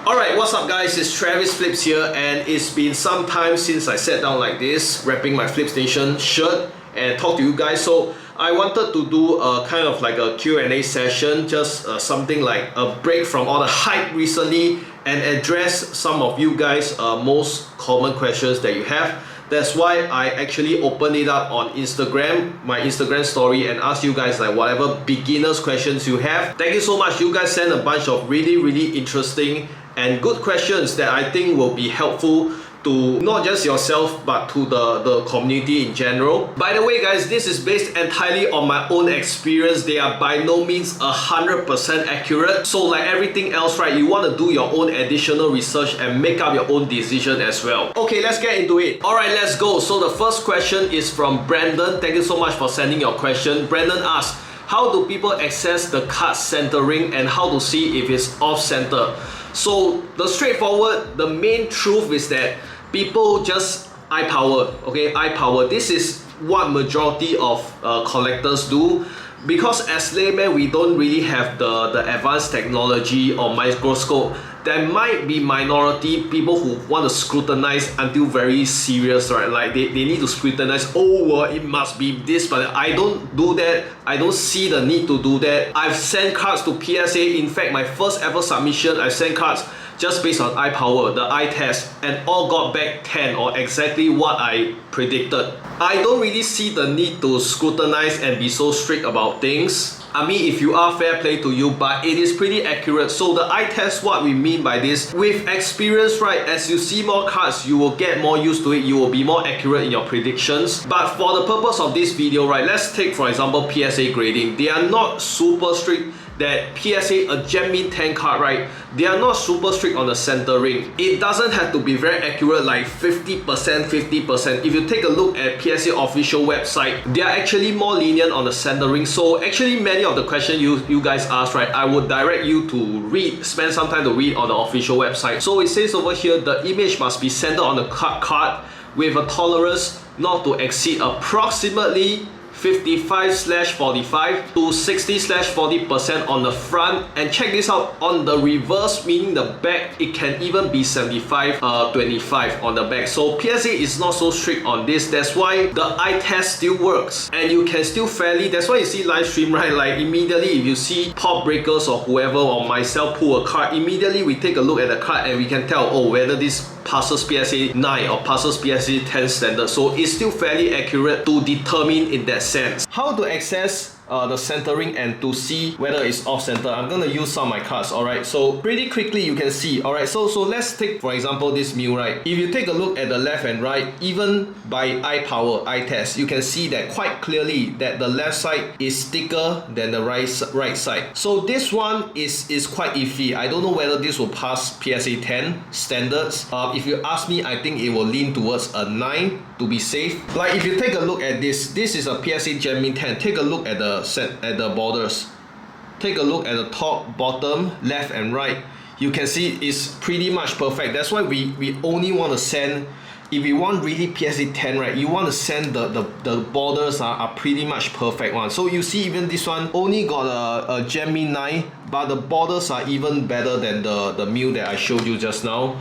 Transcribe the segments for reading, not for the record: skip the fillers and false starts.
Alright, what's up guys, it's Travis Flips here, and it's been some time since I sat down like this, wrapping my Flip Station shirt and talk to you guys. So I wanted to do a kind of like a Q&A session, just something like a break from all the hype recently and address some of you guys most common questions that you have. That's why I actually opened it up on Instagram, my Instagram story, and asked you guys like whatever beginners questions you have. Thank you so much. You guys sent a bunch of really interesting and good questions that I think will be helpful to not just yourself but to the community in general. By the way guys, this is based entirely on my own experience. They are by no means 100% accurate. So like everything else, right, you want to do your own additional research and make up your own decision as well. Okay, let's get into it. Alright, let's go. So the first question is from Brandon. Thank you so much for sending your question. Brandon asks, how do people access the card centering and how to see if it's off center? So the main truth is that people just eye power, okay, eye power. This is what majority of collectors do, because as laymen we don't really have the advanced technology or microscope. There might be minority people who want to scrutinize until very serious, right? Like they need to scrutinize, oh well, it must be this, but I don't do that. I don't see the need to do that. I've sent cards to PSA. In fact, my first ever submission, I sent cards just based on eye power, the eye test, and all got back 10 or exactly what I predicted. I don't really see the need to scrutinize and be so strict about things. I mean, if you are, fair play to you, but it is pretty accurate. So the eye test, what we mean by this, with experience, right, as you see more cards, you will get more used to it, you will be more accurate in your predictions. But for the purpose of this video, right, let's take for example PSA grading. They are not super strict. That PSA, a Gem Mint 10 card, right, they are not super strict on the centering. It doesn't have to be very accurate, like 50%. If you take a look at PSA official website, they are actually more lenient on the centering. So actually many of the questions you guys asked, right, I would direct you to spend some time to read on the official website. So it says over here, the image must be centered on the card with a tolerance not to exceed approximately 55/45 to 60/40% on the front, and check this out, on the reverse, meaning the back, it can even be 75/25 on the back. So PSA is not so strict on this. That's why the eye test still works, and you can still fairly, that's why you see live stream, right, like immediately if you see Pop Breakers or whoever or myself pull a card, immediately we take a look at the card and we can tell, oh, whether this passes PSA 9 or passes PSA 10 standard. So it's still fairly accurate to determine in that sense. How to access the centering and to see whether it's off center? I'm gonna use some of my cards, alright? So pretty quickly you can see, alright? So let's take for example this Mew, right? If you take a look at the left and right, even by eye power, eye test, you can see that quite clearly that the left side is thicker than the right side. So this one is quite iffy. I don't know whether this will pass PSA 10 standards. If you ask me, I think it will lean towards a 9 to be safe. Like if you take a look at this is a PSA Gem Mint 10. Take a look at the borders. Take a look at the top, bottom, left and right. You can see it's pretty much perfect. That's why we only want to send, if you want really PSA 10, right, you want to send the borders are pretty much perfect one. So you see even this one only got a Gem Mint 9, but the borders are even better than the Mew that I showed you just now.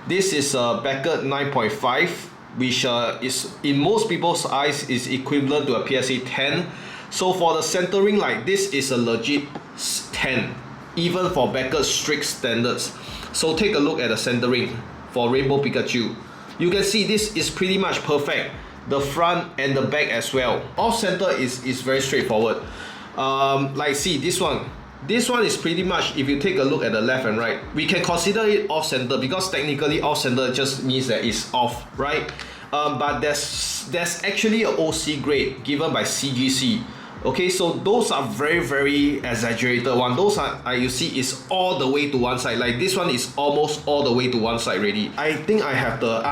This is a Beckett 9.5, which is in most people's eyes is equivalent to a PSA 10. So for the centering, like this is a legit 10, even for Beckett's strict standards. So take a look at the centering for Rainbow Pikachu. You can see this is pretty much perfect. The front and the back as well. Off center is very straightforward. Like see this one. This one is pretty much, if you take a look at the left and right, we can consider it off center because technically off center just means that it's off, right? But there's actually an OC grade given by CGC. Okay, so those are very exaggerated one. Those are, you see, is all the way to one side. Like this one is almost all the way to one side already. I think I have the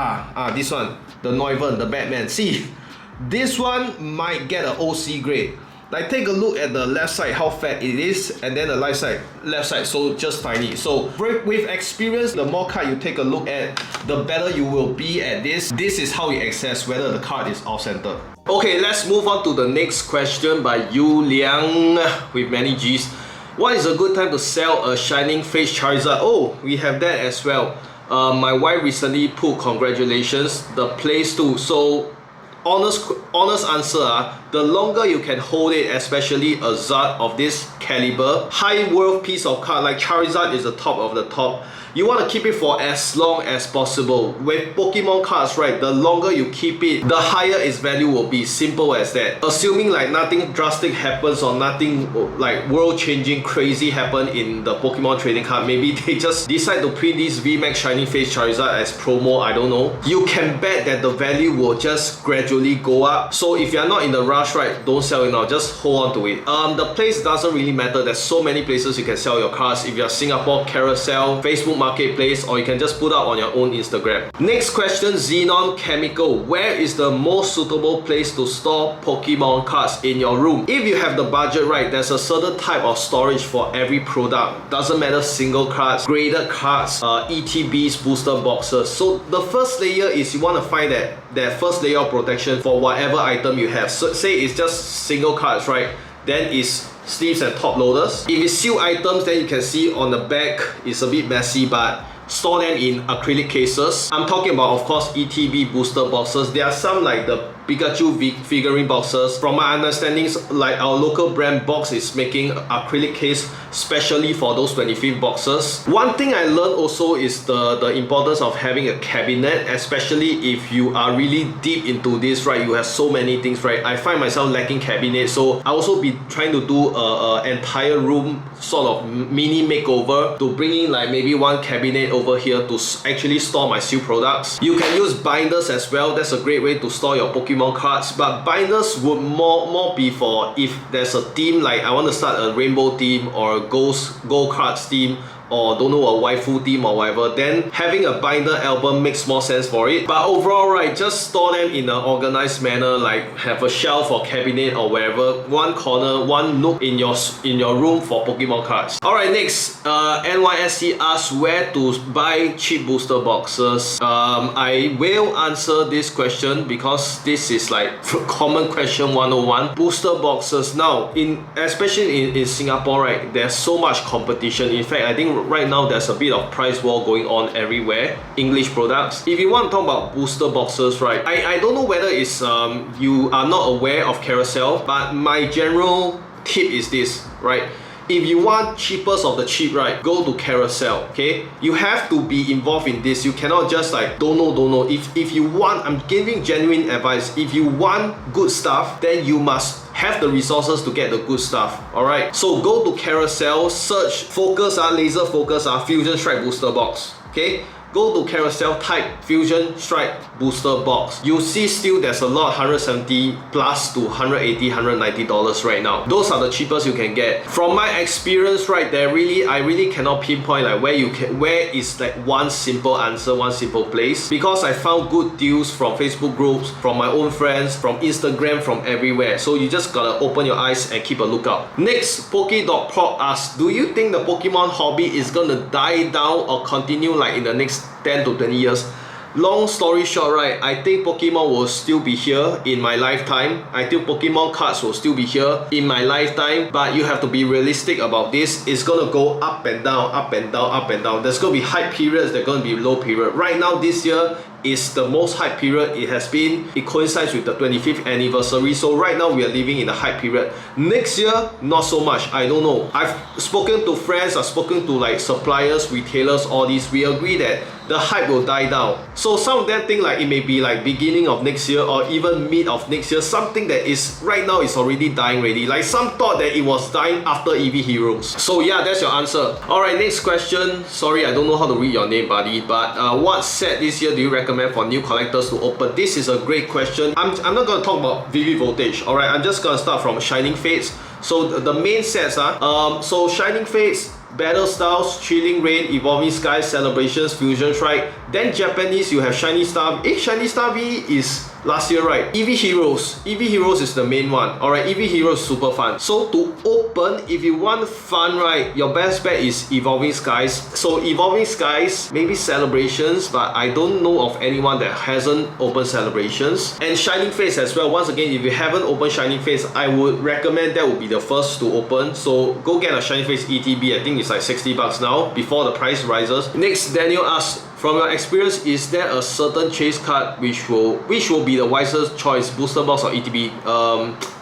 this one, the Neuven, the Batman. See, this one might get an OC grade. Like take a look at the left side, how fat it is, and then the left side, so just tiny. So with experience, the more card you take a look at, the better you will be at this. This is how you assess whether the card is off center. Okay, let's move on to the next question by Yu Liang with many G's. What is a good time to sell a Shining Face Charizard? Oh, we have that as well. My wife recently put congratulations, the place too. So honest answer, the longer you can hold it, especially a Zard of this caliber, high worth piece of card like Charizard is the top of the top, you want to keep it for as long as possible. With Pokemon cards, right, the longer you keep it, the higher its value will be. Simple as that. Assuming like nothing drastic happens or nothing like world changing crazy happen in the Pokemon trading card, maybe they just decide to print this VMAX Shining Face Charizard as promo, I don't know, you can bet that the value will just gradually go up. So if you're not in the rush, right, don't sell it now, just hold on to it. The place doesn't really matter. There's so many places you can sell your cards. If you're Singapore, Carousel, Facebook Marketplace, or you can just put out on your own Instagram. Next question, Xenon Chemical. Where is the most suitable place to store Pokemon cards in your room? If you have the budget, right, there's a certain type of storage for every product. Doesn't matter, single cards, graded cards, ETBs, booster boxes. So the first layer is you want to find that first layer of protection for whatever item you have. So say it's just single cards, right? Then it's sleeves and top loaders. If it's sealed items, then you can see on the back it's a bit messy, but store them in acrylic cases. I'm talking about, of course, ETB booster boxes. There are some like the Pikachu figurine boxes. From my understandings, like our local brand Box is making acrylic case specially for those 25th boxes. One thing I learned also is the importance of having a cabinet, especially if you are really deep into this, right? You have so many things, right? I find myself lacking cabinet, so I also be trying to do a entire room sort of mini makeover to bring in like maybe one cabinet over here to actually store my sealed products. You can use binders as well. That's a great way to store your Pokemon cards, but binders would more be for if there's a theme, like I want to start a rainbow theme or a gold cards theme, or don't know, a waifu theme or whatever, then having a binder album makes more sense for it. But overall, right, just store them in an organized manner, like have a shelf or cabinet or wherever, one corner, one nook in your room for Pokemon cards. Alright, next, NYSC asks where to buy cheap booster boxes. I will answer this question because this is like common question 101. Booster boxes now, especially in Singapore, right, there's so much competition. In fact, I think right now there's a bit of price war going on everywhere. English products. If you want to talk about booster boxes, right, I don't know whether it's you are not aware of Carousel, but my general tip is this, right? If you want cheapest of the cheap, right, go to Carousel, okay? You have to be involved in this. You cannot just like don't know. If you want, I'm giving genuine advice. If you want good stuff, then you must have the resources to get the good stuff. Alright, so go to Carousel, search focus, laser focus, Fusion Strike booster box. Okay, go to Carousel, type Fusion Strike booster box. You see still there's a lot, 170 plus to 180, $190 right now. Those are the cheapest you can get. From my experience, right, I really cannot pinpoint like where is like one simple answer, one simple place, because I found good deals from Facebook groups, from my own friends, from Instagram, from everywhere. So you just gotta open your eyes and keep a lookout. Next, Pokedog Prop asks, do you think the Pokemon hobby is gonna die down or continue like in the next 10 to 20 years? Long story short, right, I think Pokemon will still be here in my lifetime. I think Pokemon cards will still be here in my lifetime, but you have to be realistic about this. It's gonna go up and down, up and down, up and down. There's gonna be hype periods, there's gonna be low period. Right now, this year is the most hype period it coincides with the 25th anniversary, so right now we are living in the hype period. Next year, not so much, I don't know. I've spoken to friends, I've spoken to like suppliers, retailers, all these. We agree that the hype will die down. So some of them think like it may be like beginning of next year or even mid of next year, something that is right now is already dying already. Like some thought that it was dying after EV Heroes. So yeah, that's your answer. Alright, next question. Sorry, I don't know how to read your name, buddy, but what set this year do you recommend for new collectors to open? This is a great question. I'm not going to talk about Vivid Voltage, alright? I'm just going to start from Shining Fates. So the main sets, so Shining Fates, Battle Styles, Chilling Rain, Evolving Skies, Celebrations, Fusion Strike. Then Japanese, you have Shiny Star. Shiny Star V is last year, right? EV Heroes. EV Heroes is the main one. Alright, EV Heroes is super fun. So to open, if you want fun, right, your best bet is Evolving Skies. So Evolving Skies, maybe Celebrations, but I don't know of anyone that hasn't opened Celebrations. And Shining Face as well. Once again, if you haven't opened Shining Face, I would recommend that would be the first to open. So go get a Shining Face ETB. I think it's like 60 bucks now before the price rises. Next, Daniel asks, from your experience, is there a certain chase card which will be the wisest choice, booster box or ETB?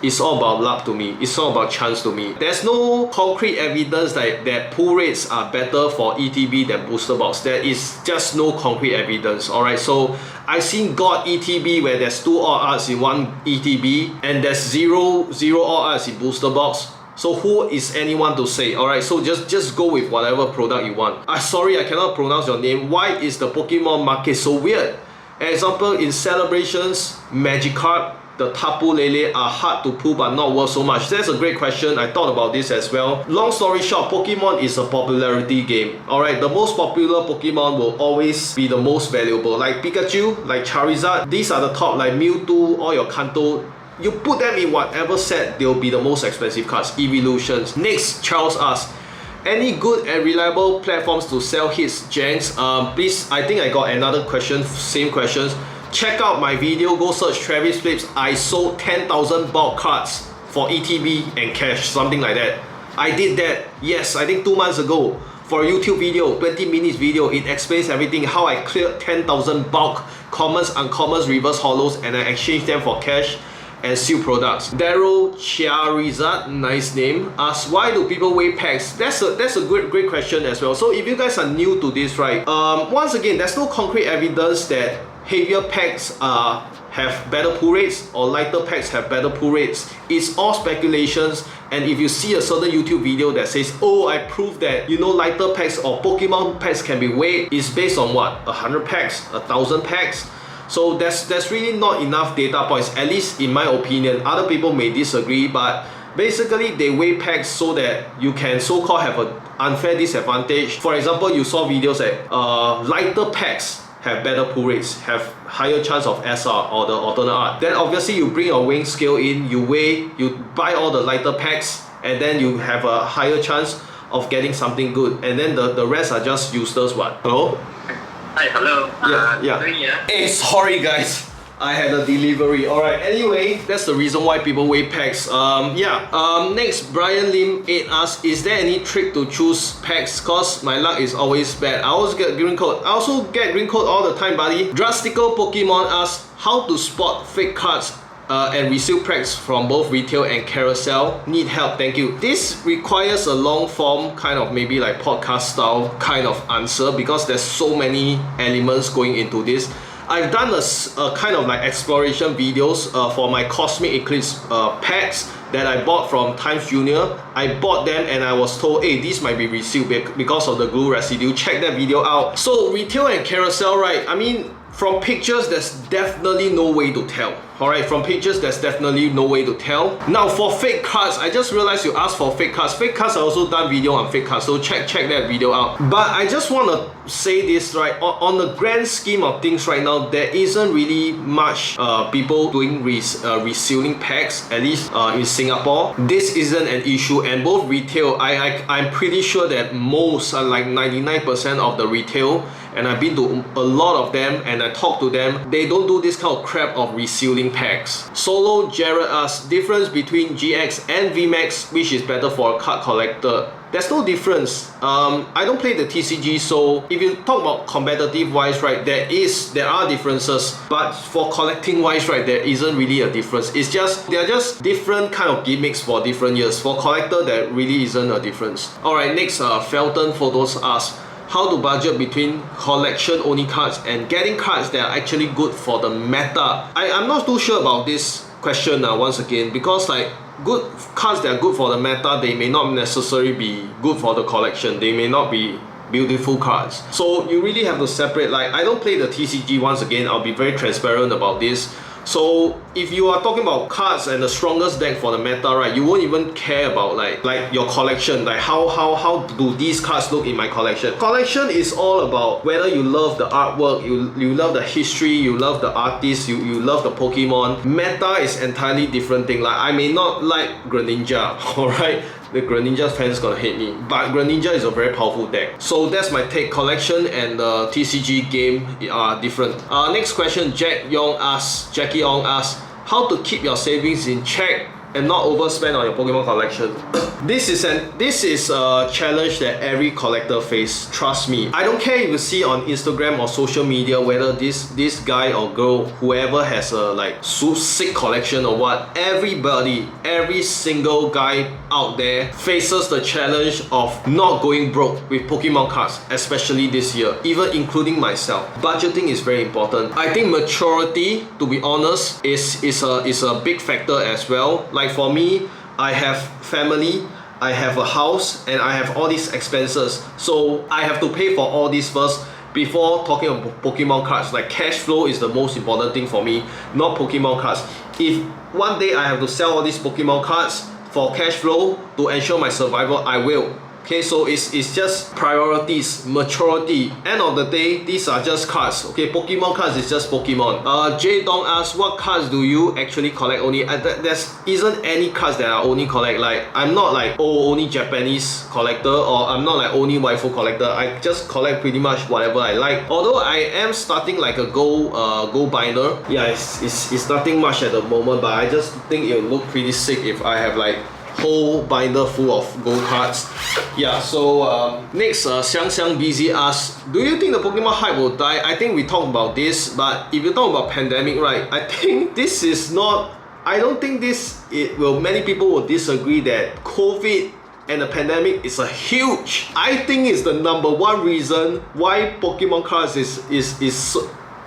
It's all about luck to me. It's all about chance to me. There's no concrete evidence that pull rates are better for ETB than booster box. There is just no concrete evidence. Alright, so I've seen God ETB where there's 2 all arts in one ETB and there's zero all arts in booster box. So who is anyone to say? Alright, so just go with whatever product you want. Sorry, I cannot pronounce your name. Why is the Pokemon market so weird? Example, in Celebrations, Magikarp, the Tapu Lele are hard to pull but not worth so much. That's a great question. I thought about this as well. Long story short, Pokemon is a popularity game. Alright, the most popular Pokemon will always be the most valuable. Like Pikachu, like Charizard, these are the top, like Mewtwo, all your Kanto. You put them in whatever set, they'll be the most expensive cards. Evolutions. Next, Charles asks, any good and reliable platforms to sell hits, Jenks? Please, I think I got another question, same questions. Check out my video, go search Travis Flips. I sold 10,000 bulk cards for ETB and cash, something like that. I did that, yes, I think 2 months ago. For a YouTube video, 20 minutes video, it explains everything, how I cleared 10,000 bulk commons, uncommons, reverse hollows, and I exchanged them for cash and seal products. Daryl Charizard, nice name, asks, why do people weigh packs? That's a great question as well. So if you guys are new to this, right, once again, there's no concrete evidence that heavier packs have better pull rates or lighter packs have better pull rates. It's all speculations, and if you see a certain YouTube video that says, oh, I proved that, you know, lighter packs or Pokemon packs can be weighed, it's based on what? 100 packs, 1,000 packs? So there's really not enough data points, at least in my opinion. Other people may disagree, but basically they weigh packs so that you can so-called have an unfair disadvantage. For example, you saw videos that lighter packs have better pull rates, have higher chance of SR or the alternate art. Then obviously you bring your weighing scale in, you weigh, you buy all the lighter packs, and then you have a higher chance of getting something good. And then the rest are just useless. What? Hello? Hi, hello. Yeah. Hey, sorry guys. I had a delivery. Alright, anyway, that's the reason why people weigh packs. Next, Brian Lim 8 asks, is there any trick to choose packs? Cause my luck is always bad. I always get green code. I also get green code all the time, buddy. Drastical Pokemon asks, how to spot fake cards and reseal packs from both retail and carousel. Need help, thank you. This requires a long form, kind of maybe like podcast style kind of answer, because there's so many elements going into this. I've done a kind of like exploration videos for my Cosmic Eclipse packs that I bought from Times Junior. I bought them and I was told, hey, these might be resealed because of the glue residue. Check that video out. So retail and carousel, right? I mean, from pictures, there's definitely no way to tell. Alright, from pictures, there's definitely no way to tell. Now, for fake cards, I just realized you asked for fake cards. Fake cards, I also done video on fake cards, so check that video out. But I just want to say this, right, on the grand scheme of things right now, there isn't really much people doing resealing packs, at least in Singapore. This isn't an issue, and both retail, I'm pretty sure that most, like 99% of the retail, and I've been to a lot of them and I talk to them, they don't do this kind of crap of resealing packs. Solo Jared asks, difference between GX and Vmax, which is better for a card collector? There's no difference. I don't play the TCG, so if you talk about competitive wise, right, there are differences, but for collecting wise, right, there isn't really a difference. They're just different kind of gimmicks for different years. For collector, there really isn't a difference. Alright, next, Felton Photos asks, how to budget between collection only cards and getting cards that are actually good for the meta? I'm not too sure about this question once again, because like good cards that are good for the meta, they may not necessarily be good for the collection. They may not be beautiful cards. So you really have to separate. Like, I don't play the TCG, once again, I'll be very transparent about this. So if you are talking about cards and the strongest deck for the meta, right, you won't even care about like your collection, like how do these cards look in my collection. Collection is all about whether you love the artwork, you love the history, you love the artist, you love the Pokemon. Meta is entirely different thing. Like I may not like Greninja, alright? The Greninja fans gonna hate me, but Greninja is a very powerful deck. So that's my take. Collection and the TCG game are different. Next question, Jackie Ong asks, how to keep your savings in check and not overspend on your Pokemon collection. This is a challenge that every collector face. Trust me. I don't care if you see on Instagram or social media whether this guy or girl, whoever has a like sick collection or what. Everybody, every single guy out there faces the challenge of not going broke with Pokemon cards, especially this year, even including myself. Budgeting is very important. I think maturity, to be honest, is a big factor as well. Like for me, I have family, I have a house, and I have all these expenses. So I have to pay for all this first before talking about Pokemon cards. Like cash flow is the most important thing for me, not Pokemon cards. If one day I have to sell all these Pokemon cards for cash flow to ensure my survival, I will. Okay, so it's just priorities, maturity. End of the day, these are just cards. Okay, Pokemon cards is just Pokemon. Jay Dong asks, what cards do you actually collect only? There isn't any cards that I only collect. Like, I'm not like, only Japanese collector, or I'm not like only waifu collector. I just collect pretty much whatever I like. Although I am starting like a gold binder. Yeah, it's nothing much at the moment, but I just think it will look pretty sick if I have like whole binder full of gold cards. Yeah, so next, Xiang Xiang BZ asks, do you think the Pokemon hype will die? I think we talked about this, but if you talk about pandemic, right, I think this is not, I don't think many people will disagree that COVID and the pandemic is a huge, I think it's the #1 reason why Pokemon cards is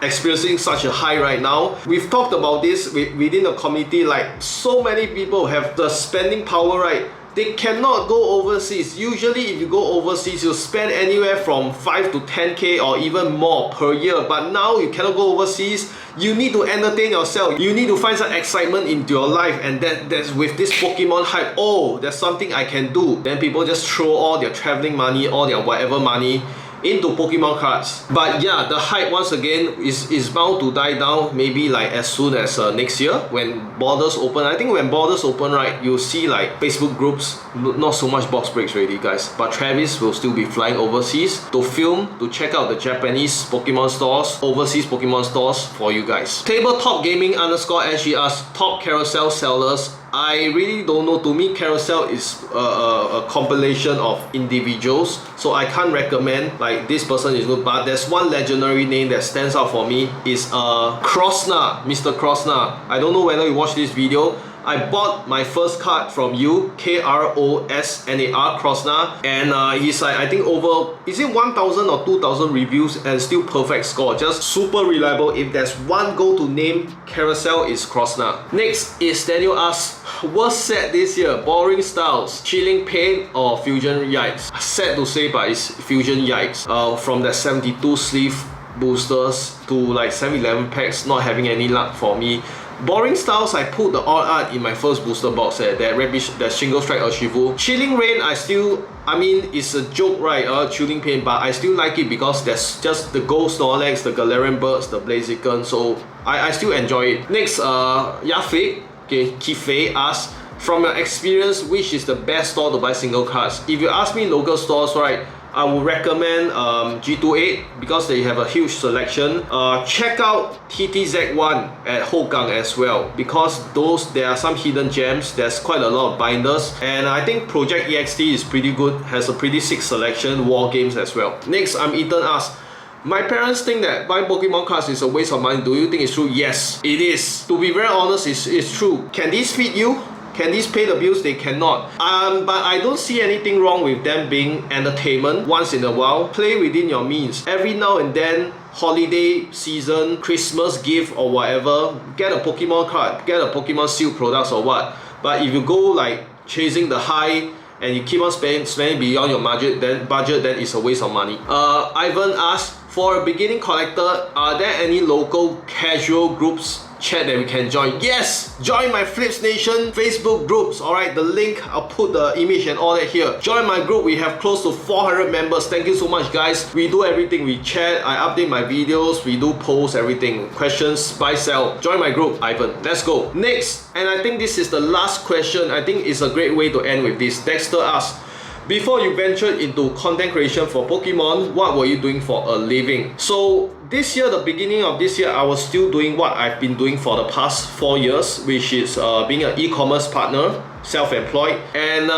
experiencing such a high right now. We've talked about this within the community, like so many people have the spending power, right? They cannot go overseas. Usually if you go overseas, you spend anywhere from 5 to 10k or even more per year. But now you cannot go overseas. You need to entertain yourself. You need to find some excitement into your life, and that's with this Pokemon hype. Oh, there's something I can do. Then people just throw all their traveling money, all their whatever money into Pokemon cards. But yeah, the hype once again is bound to die down, maybe like as soon as next year when borders open. I think when borders open, right, you'll see like Facebook groups, not so much box breaks already, guys, but Travis will still be flying overseas to film, to check out the Japanese Pokemon stores, overseas Pokemon stores for you guys. Tabletop Gaming _SG asks, top carousel sellers. I really don't know. To me, carousel is a compilation of individuals, so I can't recommend like this person is good. But there's one legendary name that stands out for me, is Krosna, Mr. Krosna. I don't know whether you watched this video. I bought my first card from you, Krosnar, Krosna, and he's like, I think over, is it 1,000 or 2,000 reviews and still perfect score, just super reliable. If there's one go-to name, carousel is Krosna. Next is Daniel asks, worst set this year, Boring Styles, Chilling Pain, or Fusion Yikes? Sad to say, but it's Fusion Yikes. From that 72 sleeve boosters to like 7-11 packs, not having any luck for me. Boring Styles, I put the all art in my first booster box set, that Shingle Strike Urshifu. Chilling Rain, I mean, it's a joke, right? Chilling Pain, but I still like it because there's just the Gold Snorlax, the Galarian Birds, the Blaziken, so I still enjoy it. Next, Yafei, okay, Kifei asks, from your experience, which is the best store to buy single cards? If you ask me local stores, right, I would recommend G28 because they have a huge selection. Check out TTZ1 at Hougang as well, because there are some hidden gems. There's quite a lot of binders, and I think Project EXT is pretty good, has a pretty sick selection, war games as well. Next, Ethan asks, my parents think that buying Pokemon cards is a waste of money. Do you think it's true? Yes, it is. To be very honest, it's true. Can these feed you? Can these pay the bills? They cannot. But I don't see anything wrong with them being entertainment once in a while. Play within your means. Every now and then, holiday season, Christmas gift or whatever, get a Pokemon card, get a Pokemon sealed products or what. But if you go like chasing the high and you keep on spending beyond your budget, then it's a waste of money. Ivan asks, for a beginning collector, are there any local casual groups chat that we can join. Yes, join my Flips Nation Facebook groups. Alright, the link, I'll put the image and all that here. Join my group. We have close to 400 members. Thank you so much, guys. We do everything. We chat, I update my videos, we do posts, everything. Questions, buy, sell. Join my group, Ivan. Let's go. Next, and I think this is the last question. I think it's a great way to end with this. Dexter asks, before you ventured into content creation for Pokemon, what were you doing for a living? So this year, the beginning of this year, I was still doing what I've been doing for the past 4 years, which is being an e-commerce partner, self-employed. And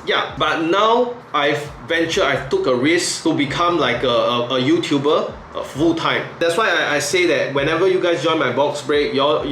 yeah, but now I took a risk to become like a YouTuber full-time. That's why I say that whenever you guys join my box break, y'all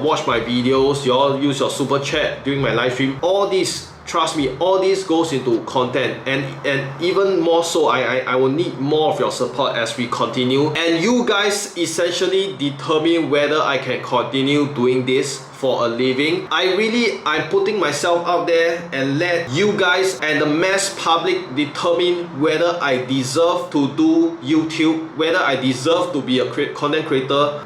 watch my videos, y'all use your super chat during my live stream, all these, trust me, all this goes into content, and even more so, I will need more of your support as we continue, and you guys essentially determine whether I can continue doing this for a living. I'm putting myself out there and let you guys and the mass public determine whether I deserve to do YouTube, whether I deserve to be a content creator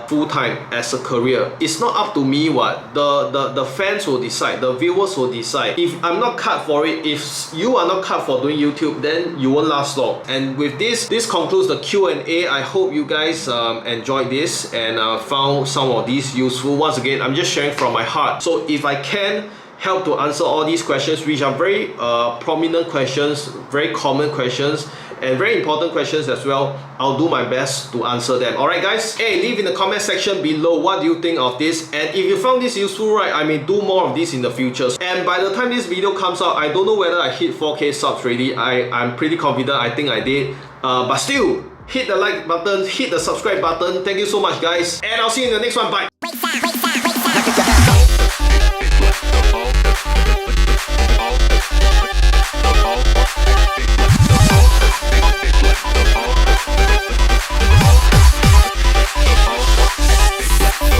full-time as a career. It's not up to me what. The fans will decide, the viewers will decide. If I'm not cut for it, if you are not cut for doing YouTube, then you won't last long. And with this concludes the Q&A. I hope you guys enjoyed this and found some of these useful. Once again, I'm just sharing from my heart. So if I can help to answer all these questions, which are very prominent questions, very common questions, and very important questions as well, I'll do my best to answer them. Alright guys, hey, leave in the comment section below what do you think of this, and if you found this useful, right, I may do more of this in the future. And by the time this video comes out, I don't know whether I hit 4K subs already. I'm pretty confident, I think I did, but still, hit the like button, hit the subscribe button. Thank you so much guys, and I'll see you in the next one. Bye.